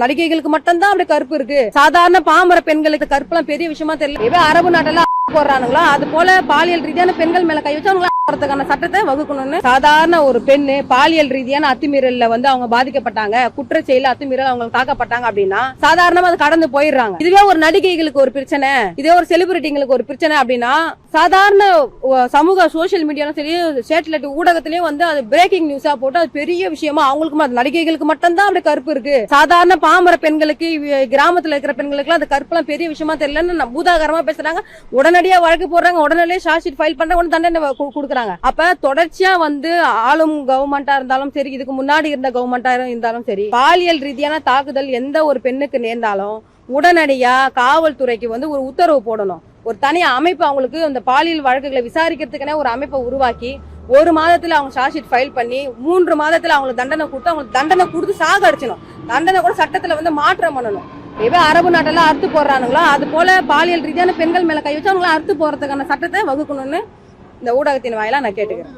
நடிகைகளுக்கு மட்டும்தான் அப்படி கருப்பு இருக்கு. சாதாரண பாமர பெண்களுக்கு கருப்பு எல்லாம் பெரிய விஷயமா தெரியல. அரபு நாட்டெல்லாம் போடுறானுங்களா அது போல பாலியல் ரீதியான பெண்கள் மேல கை வச்சு அவங்கள சட்டத்தை வகுக்கணும்னு. சாதாரண ஒரு பெண்ணு பாலியல் ரீதியான அத்துமீறல்ல அவங்க பாதிக்கப்பட்டாங்க, குற்றச்செயல அத்துமீறல் அவங்க தாக்கப்பட்டாங்க அப்படின்னா சாதாரணமா அதை கடந்து போயிடுறாங்க. இதுவே ஒரு நடிகைகளுக்கு ஒரு பிரச்சனை, இதே ஒரு செலிபிரிட்டிங்களுக்கு ஒரு பிரச்சனை அப்படின்னா சாதாரண சமூக சோசியல் மீடியாலும் சரி சேட்டலைட் ஊடகத்திலயும் அது பிரேக்கிங் நியூஸா போட்டு அது பெரிய விஷயமா அவங்களுக்கு நடிகைகளுக்கு மட்டும்தான் அப்படி கருப்பு இருக்கு. சாதாரண பாமர பெண்களுக்கு கிராமத்துல இருக்கிற பெண்களுக்கு அந்த கருப்பு எல்லாம் பெரிய விஷயமா தெரியலன்னு பூதாகரமா பேசுறாங்க. உடனடியா வழக்கு போடுறாங்க, உடனடியே சார்ஜ் ஷீட் ஃபைல் பண்றாங்க, தண்டனை கொடுக்குறாங்க. அப்ப தொடர்ச்சியா ஆளும் கவர்மெண்டா இருந்தாலும் சரி, இதுக்கு முன்னாடி இருந்த கவர்மெண்டா இருந்தாலும் சரி, பாலியல் ரீதியான தாக்குதல் எந்த ஒரு பெண்ணுக்கு நேர்ந்தாலும் உடனடியா காவல்துறைக்கு ஒரு உத்தரவு போடணும். ஒரு தனி அமைப்பு அவங்களுக்கு இந்த பாலியல் வழக்குகளை விசாரிக்கிறதுக்குனே ஒரு அமைப்பை உருவாக்கி 1 மாதத்துல அவங்க சார்ஜ் ஷீட் ஃபைல் பண்ணி 3 மாதத்துல அவங்களுக்கு தண்டனை கொடுத்து அவங்களுக்கு தண்டனை கொடுத்து சாகடிச்சணும். தண்டனை கூட சட்டத்துல மாற்றம் பண்ணணும். அரபு நாட்டெல்லாம் அறுத்து போடுறானுங்களா அது போல பாலியல் ரீதியான பெண்கள் மேல கை வச்சு அவங்களை அறுத்து போறதுக்கான சட்டத்தை வகுக்கணும்னு இந்த ஊடகத்தின் வாயிலா நான் கேட்டுக்கிறேன்.